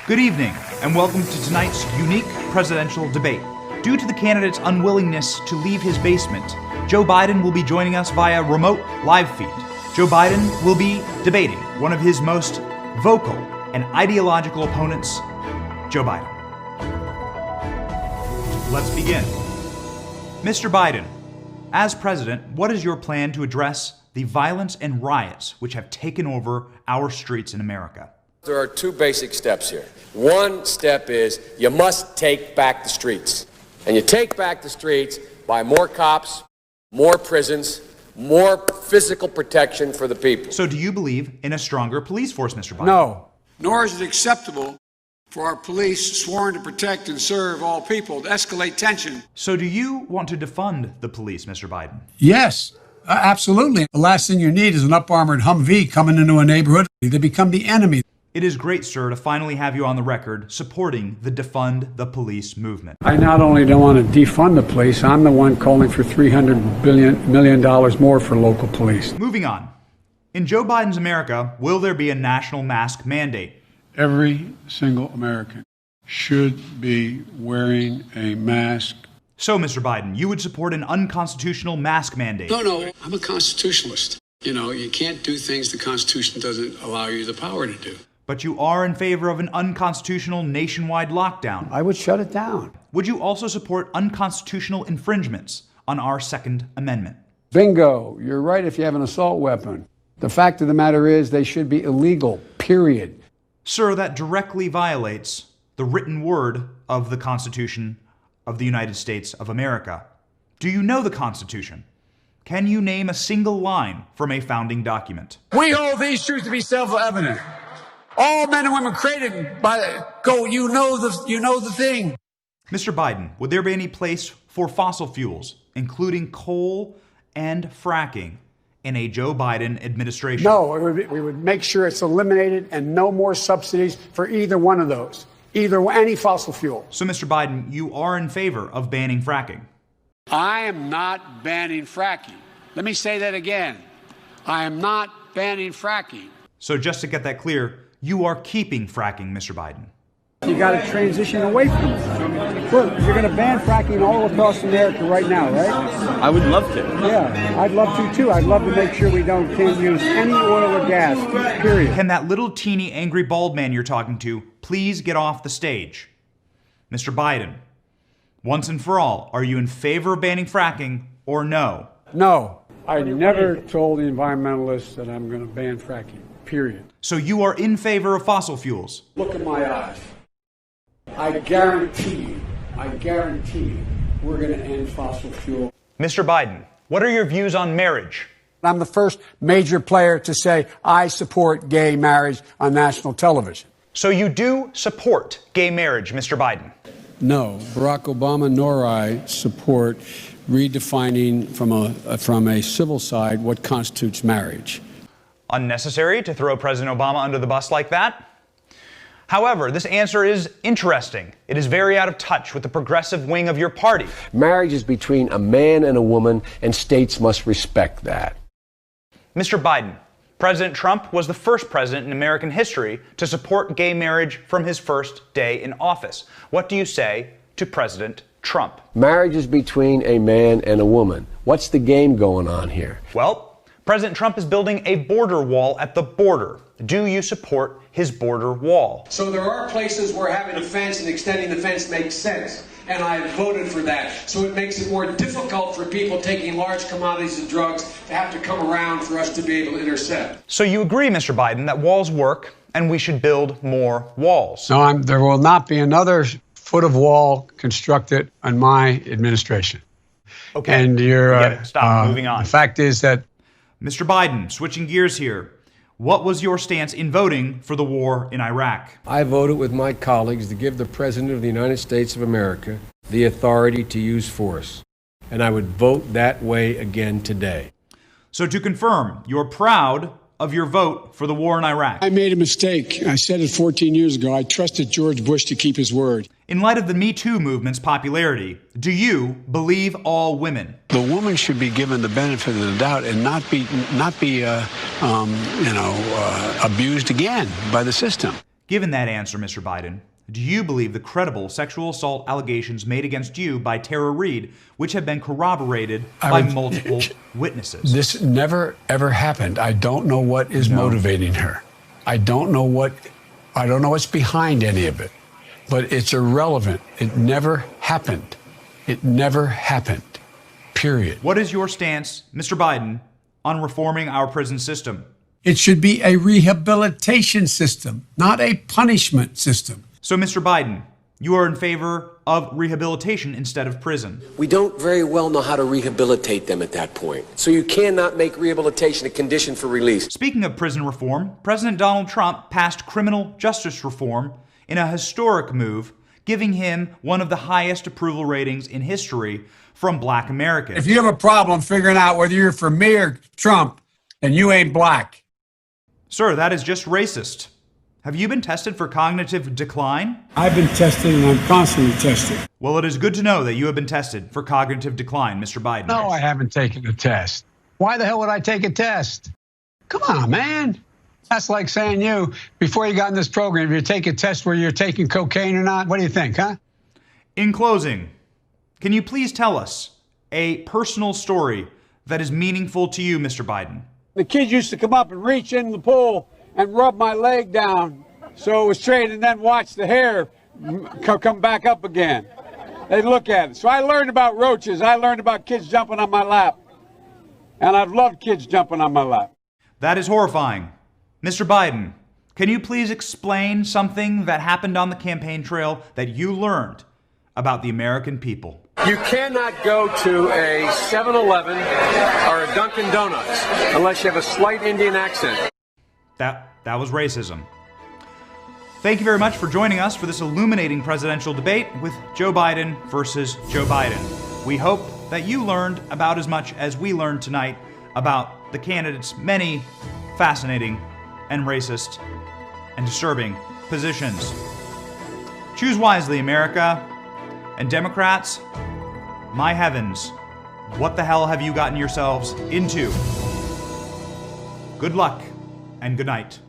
Good evening, and welcome to tonight's unique presidential debate. Due to the candidate's unwillingness to leave his basement, Joe Biden will be joining us via remote live feed. Joe Biden will be debating one of his most vocal and ideological opponents, Joe Biden. Let's begin. Mr. Biden, as president, what is your plan to address the violence and riots which have taken over our streets in America? There are two basic steps here. One step is you must take back the streets. And you take back the streets by more cops, more prisons, more physical protection for the people. So do you believe in a stronger police force, Mr. Biden? No. Nor is it acceptable for our police, sworn to protect and serve all people, to escalate tension. So do you want to defund the police, Mr. Biden? Yes, absolutely. The last thing you need is an up-armored Humvee coming into a neighborhood. They become the enemy. It is great, sir, to finally have you on the record supporting the Defund the Police movement. I not only don't want to defund the police, I'm the one calling for $300 million more for local police. Moving on. In Joe Biden's America, will there be a national mask mandate? Every single American should be wearing a mask. So, Mr. Biden, you would support an unconstitutional mask mandate? No, I'm a constitutionalist. You know, you can't do things the Constitution doesn't allow you the power to do. But you are in favor of an unconstitutional nationwide lockdown. I would shut it down. Would you also support unconstitutional infringements on our Second Amendment? Bingo. You're right if you have an assault weapon. The fact of the matter is they should be illegal, period. Sir, that directly violates the written word of the Constitution of the United States of America. Do you know the Constitution? Can you name a single line from a founding document? We hold these truths to be self-evident. All men and women created by you know the thing. Mr. Biden, would there be any place for fossil fuels, including coal and fracking, in a Joe Biden administration? No, we would make sure it's eliminated and no more subsidies for either one of those, any fossil fuel. So, Mr. Biden, you are in favor of banning fracking? I am not banning fracking. Let me say that again. I am not banning fracking. So just to get that clear, you are keeping fracking, Mr. Biden. You got to transition away from it. Look, you're going to ban fracking all across America right now, right? I would love to. Yeah, I'd love to too. I'd love to make sure we can't use any oil or gas, period. Can that little teeny angry bald man you're talking to please get off the stage? Mr. Biden, once and for all, are you in favor of banning fracking or no? No, I never told the environmentalists that I'm going to ban fracking, period. So you are in favor of fossil fuels? Look in my eyes. I guarantee you, we're going to end fossil fuel. Mr. Biden, what are your views on marriage? I'm the first major player to say I support gay marriage on national television. So you do support gay marriage, Mr. Biden? No, Barack Obama nor I support redefining from a civil side what constitutes marriage. Unnecessary to throw President Obama under the bus like that? However, this answer is interesting. It is very out of touch with the progressive wing of your party. Marriage is between a man and a woman, and states must respect that. Mr. Biden, President Trump was the first president in American history to support gay marriage from his first day in office. What do you say to President Trump? Marriage is between a man and a woman. What's the game going on here? Well, President Trump is building a border wall at the border. Do you support his border wall? So there are places where having a fence and extending the fence makes sense, and I voted for that. So it makes it more difficult for people taking large commodities and drugs to have to come around for us to be able to intercept. So you agree, Mr. Biden, that walls work and we should build more walls? No, there will not be another foot of wall constructed on my administration. Okay, and get it. Stop. Moving on. The fact is that Mr. Biden, switching gears here, what was your stance in voting for the war in Iraq? I voted with my colleagues to give the President of the United States of America the authority to use force. And I would vote that way again today. So to confirm, you're proud of your vote for the war in Iraq? I made a mistake. I said it 14 years ago. I trusted George Bush to keep his word. In light of the Me Too movement's popularity, do you believe all women? The woman should be given the benefit of the doubt and not be abused again by the system. Given that answer, Mr. Biden, do you believe the credible sexual assault allegations made against you by Tara Reade, which have been corroborated by multiple witnesses? This never, ever happened. I don't know what is motivating her. I don't know what's behind any of it. But it's irrelevant. It never happened. It never happened. Period. What is your stance, Mr. Biden, on reforming our prison system? It should be a rehabilitation system, not a punishment system. So, Mr. Biden, you are in favor of rehabilitation instead of prison. We don't very well know how to rehabilitate them at that point. So you cannot make rehabilitation a condition for release. Speaking of prison reform, President Donald Trump passed criminal justice reform in a historic move, giving him one of the highest approval ratings in history from Black Americans. If you have a problem figuring out whether you're for me or Trump, then you ain't black. Sir, that is just racist. Have you been tested for cognitive decline? I've been tested and I'm constantly tested. Well, it is good to know that you have been tested for cognitive decline, Mr. Biden. No, I haven't taken a test. Why the hell would I take a test? Come on, man. That's like saying before you got in this program, if you take a test where you're taking cocaine or not, what do you think, huh? In closing, can you please tell us a personal story that is meaningful to you, Mr. Biden? The kids used to come up and reach in the pool and rub my leg down so it was straight and then watch the hair come back up again. They'd look at it. So I learned about roaches. I learned about kids jumping on my lap. And I've loved kids jumping on my lap. That is horrifying. Mr. Biden, can you please explain something that happened on the campaign trail that you learned about the American people? You cannot go to a 7-Eleven or a Dunkin' Donuts unless you have a slight Indian accent. That was racism. Thank you very much for joining us for this illuminating presidential debate with Joe Biden versus Joe Biden. We hope that you learned about as much as we learned tonight about the candidates' many fascinating and racist and disturbing positions. Choose wisely, America. And Democrats, my heavens, what the hell have you gotten yourselves into? Good luck and good night.